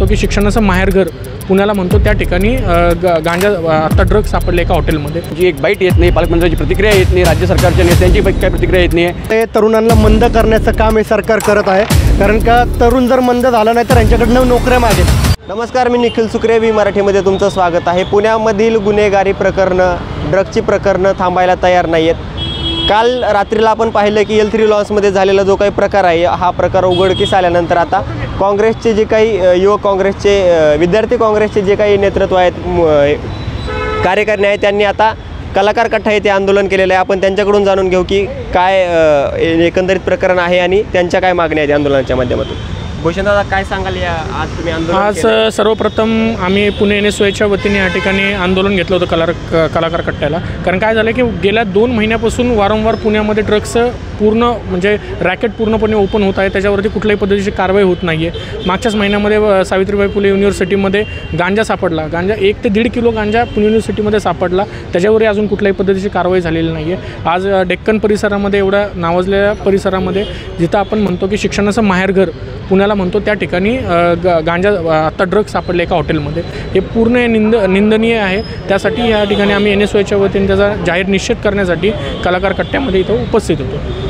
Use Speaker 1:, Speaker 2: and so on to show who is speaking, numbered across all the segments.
Speaker 1: म्हणतो की शिक्षणाचं माहेरघर पुण्याला म्हणतो त्या ठिकाणी गांजा आता ड्रग्ज सापडले एका हॉटेलमध्ये।
Speaker 2: जी एक बाईट येत नाही, पालकमंत्र्यांची प्रतिक्रिया येत नाही, राज्य सरकारच्या नेत्यांची काही प्रतिक्रिया येत नाही आहे।
Speaker 3: ते तरुणांना मंद करण्याचं काम हे सरकार करत आहे, कारण का तरुण जर मंद झाला नाही तर यांच्याकडनं नोकऱ्या मागेल।
Speaker 4: नमस्कार, मी निखिल सुक्रे, वी मराठीमध्ये तुमचं स्वागत आहे। पुण्यामधील गुन्हेगारी प्रकरणं, ड्रग्जची प्रकरणं थांबायला तयार नाही आहेत। काल रात्रीला आपण पाहिलं की L3 लॉन्समध्ये झालेला जो काही प्रकार आहे, हा प्रकार उघडकीस आल्यानंतर आता काँग्रेसचे जे काही युवक काँग्रेसचे, विद्यार्थी काँग्रेसचे जे काही नेतृत्व आहेत, कार्यकारिणी आहे, त्यांनी आता कलाकार कट्टा येथे आंदोलन केलेलं आहे। आपण त्यांच्याकडून जाणून घेऊ की काय एकंदरीत प्रकरण आहे आणि त्यांच्या काय मागण्या आहेत आंदोलनाच्या माध्यमातून। भूषण दादा, काय सांगाल या आज तुम्ही आंदोलन?
Speaker 1: आज सर्वप्रथम आम्ही पुणे NSYच्या वतीने या ठिकाणी आंदोलन घेतलं होतं कलाकार कट्ट्याला। कारण काय झालं की गेल्या 2 महिन्यापासून वारंवार पुण्यामध्ये ड्रग्स पूर्ण म्हणजे रॅकेट पूर्णपणे ओपन होत आहे, त्याच्यावरती कुठल्याही पद्धतीची कारवाई होत नाही आहे। मागच्याच महिन्यामध्ये सावित्रीबाई फुले युनिव्हर्सिटीमध्ये गांजा सापडला, गांजा 1 ते 1.5 किलो गांजा पुणे युनिव्हर्सिटीमध्ये सापडला, त्याच्यावरही अजून कुठल्याही पद्धतीची कारवाई झालेली नाही आहे। आज डेक्कन परिसरामध्ये, एवढ्या नावाजलेल्या परिसरामध्ये जिथं आपण म्हणतो की शिक्षणाचं माहेरघर पुण्याला म्हणतो त्या ठिकाणी गांजा आता ड्रग्ज सापडले एका हॉटेलमध्ये, हे पूर्ण निंदनीय आहे। त्यासाठी या ठिकाणी आम्ही NSYच्या वतीने त्याचा जाहीर निषेध करण्यासाठी कलाकार कट्ट्यामध्ये इथं उपस्थित होतो।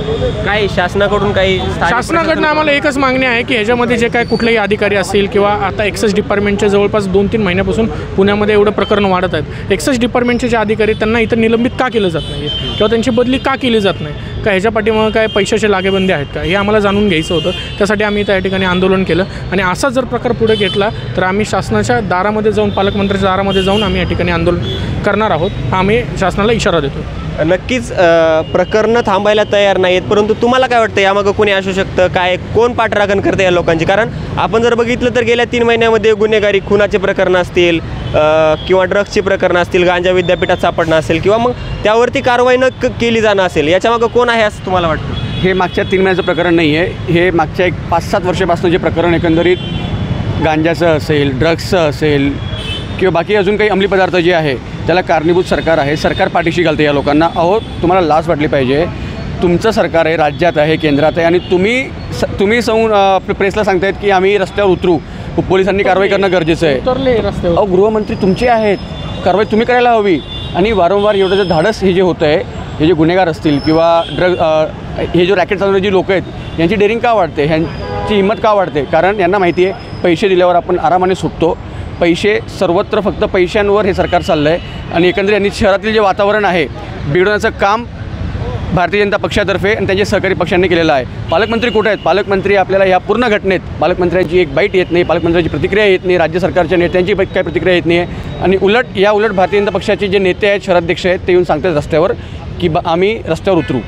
Speaker 4: काय शासनाकडून
Speaker 1: आम्हाला एकच मागणी आहे की ह्याच्यामध्ये जे काय कुठलेही अधिकारी असतील किंवा आता एक्साईज डिपार्टमेंटचे जवळपास 2-3 महिन्यापासून पुण्यामध्ये एवढं प्रकरण वाढत आहेत, एक्साईज डिपार्टमेंटचे जे अधिकारी त्यांना इथं निलंबित का केलं जात नाही किंवा त्यांची बदली का केली जात नाही, का ह्याच्या पाठीमागं काय पैशाचे लागेबंदी आहेत का, हे आम्हाला जाणून घ्यायचं होतं। त्यासाठी आम्ही त्या ठिकाणी आंदोलन केलं आणि असा जर प्रकार पुढे घेतला तर आम्ही शासनाच्या दारामध्ये जाऊन, पालकमंत्र्यांच्या दारामध्ये जाऊन आम्ही या ठिकाणी आंदोलन करणार आहोत, हा आम्ही शासनाला इशारा देतो।
Speaker 4: नक्कीच प्रकरणं थांबायला तयार नाहीत, परंतु तुम्हाला काय वाटतं यामागं कोणी असू शकतं, काय कोण पाठराखण करतं या लोकांची? कारण आपण जर बघितलं तर गेल्या 3 महिन्यामध्ये गुन्हेगारी खुनाचे प्रकरणं असतील किंवा ड्रग्सची प्रकरणं असतील, गांजा विद्यापीठात सापडणं असेल किंवा मग त्यावरती कारवाई न केली जाणं असेल, याच्यामागं कोण आहे असं तुम्हाला वाटतं?
Speaker 2: हे मागच्या 3 महिन्याचं प्रकरण नाही आहे, हे मागच्या 5-7 वर्षापासून जे प्रकरण एकंदरीत गांजाचं असेल, ड्रग्सचं असेल किंवा बाकी अजून काही अंमली पदार्थ जे आहे त्याला कारणीभूत सरकार आहे। सरकार पाठीशी घालते या लोकांना। अहो, तुम्हाला लाज वाटली पाहिजे, तुमचं सरकार आहे, राज्यात आहे, केंद्रात आहे आणि तुम्ही प्रेसला सांगतायत की आम्ही रस्त्यावर उतरू, पोलिसांनी कारवाई करणं गरजेचं आहे।
Speaker 1: उतरले रस्त्यावर।
Speaker 2: अहो, गृहमंत्री तुमचे आहेत, कारवाई तुम्ही करायला हवी। आणि वारंवार एवढं जर धाडस हे जे होतं आहे, हे जे गुन्हेगार असतील किंवा हे जे रॅकेट चालवणारे जी लोक आहेत, यांची डेअरिंग का वाढते, ह्यांची हिंमत का वाढते? कारण यांना माहिती आहे पैसे दिल्यावर आपण आरामाने सुटतो। पैसे सर्वत्र, फक्त पैशांवर हे सरकार चाललं आहे आणि एकंदरीत यांनी शहरातील जे वातावरण आहे बिघडवण्याचं काम भारतीय जनता पक्षातर्फे आणि त्यांच्या सहकारी पक्षांनी केलेलं आहे। पालकमंत्री कुठे आहेत? पालकमंत्री आपल्याला ह्या पूर्ण घटनेत पालकमंत्र्यांची एक बाईट येत नाही, पालकमंत्र्यांची प्रतिक्रिया येत नाही, राज्य सरकारच्या नेत्यांची काही प्रतिक्रिया येत नाही आहे आणि उलट भारतीय जनता पक्षाचे जे नेते आहेत, शहराध्यक्ष आहेत, ते येऊन सांगतात रस्त्यावर की आम्ही रस्त्यावर उतरू।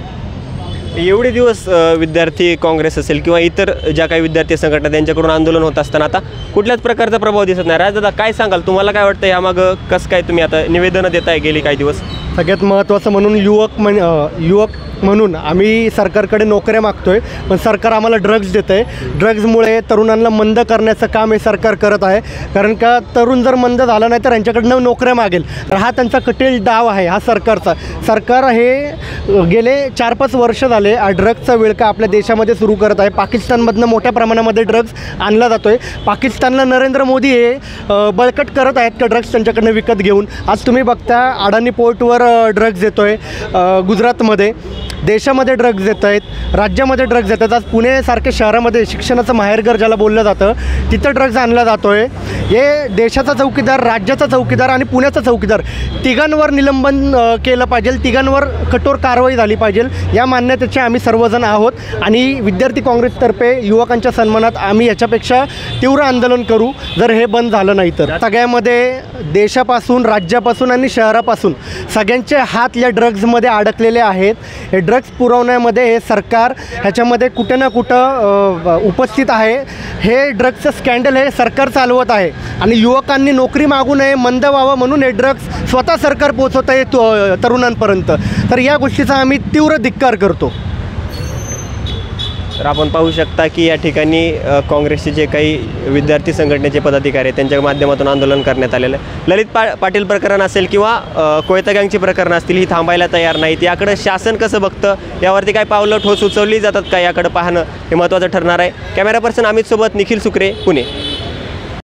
Speaker 4: एवढे दिवस विद्यार्थी काँग्रेस असेल किंवा इतर ज्या काही विद्यार्थी संघटना त्यांच्याकडून आंदोलन होत असताना आता कुठल्याच प्रकारचा प्रभाव दिसत नाही। राजदादा, काय सांगाल? तुम्हाला काय वाटतं यामागं कसं काय तुम्ही आता निवेदनं देत आहे गेली काही दिवस?
Speaker 3: सगळ्यात महत्त्वाचं म्हणून युवक म्हणून आम्ही सरकारकडे नोकऱ्या मागतोय, पण सरकार आम्हाला ड्रग्ज देतं आहे। ड्रग्जमुळे तरुणांना मंद करण्याचं काम हे सरकार करत आहे, कारण का तरुण जर मंद झाला नाही तर यांच्याकडनं नोकऱ्या मागेल। तर हा त्यांचा कटील डाव आहे हा सरकारचा। सरकार हे गेले 4-5 वर्ष झाले ड्रग्जचा विळखा आपल्या देशामध्ये सुरू करत आहे। पाकिस्तानमधनं मोठ्या प्रमाणामध्ये ड्रग्ज आणला जातो आहे। पाकिस्तानला नरेंद्र मोदी हे बळकट करत आहेत का ड्रग्ज त्यांच्याकडनं विकत घेऊन? आज तुम्ही बघता अडाणी पोर्टवर ड्रग्ज येतो आहे, गुजरातमध्ये, देशामध्ये ड्रग्ज येत आहेत, राज्यामध्ये ड्रग्ज येतात। आज पुणेसारख्या शहरामध्ये शिक्षणाचं माहेरघर ज्याला बोललं जातं, तिथं ड्रग्ज आणला जातो आहे। हे देशाचा चौकीदार, राज्याचा चौकीदार आणि पुण्याचा चौकीदार तिघांवर निलंबन केलं पाहिजे, तिघांवर कठोर कारवाई झाली पाहिजे, या मान्यतेचे आम्ही सर्वजण आहोत आणि विद्यार्थी काँग्रेसतर्फे युवकांच्या सन्मानात आम्ही याच्यापेक्षा तीव्र आंदोलन करू जर हे बंद झालं नाही तर। सगळ्यामध्ये देशापासून, राज्यापासून आणि शहरापासून सगळ्यांचे हात या ड्रग्जमध्ये अडकलेले आहेत। हे ड्रग्ज पुरवण्यामध्ये हे सरकार ह्याच्यामध्ये कुठे ना कुठं उपस्थित आहे। हे ड्रग्जचं स्कॅन्डल हे सरकार चालवत आहे आणि युवकांनी नोकरी मागू नये, मंद व्हावं म्हणून हे ड्रग्ज स्वतः सरकार पोचवत आहे तरुणांपर्यंत। तर या गोष्टीचा आम्ही तीव्र धिक्कार करतो।
Speaker 4: तर आपण पाहू शकता की या ठिकाणी काँग्रेसचे जे काही विद्यार्थी संघटनेचे पदाधिकारी आहेत त्यांच्या माध्यमातून आंदोलन करण्यात आलेलं आहे। ललित पाटील प्रकरण असेल किंवा कोयता गँगची प्रकरणं असतील, ही थांबायला तयार नाहीत। याकडे शासन कसं बघतं, यावरती काय पावलं ठोस उचलली जातात का, याकडे पाहणं हे महत्त्वाचं ठरणार आहे। कॅमेरा पर्सन अमित सोबत निखिल सुक्रे, पुणे।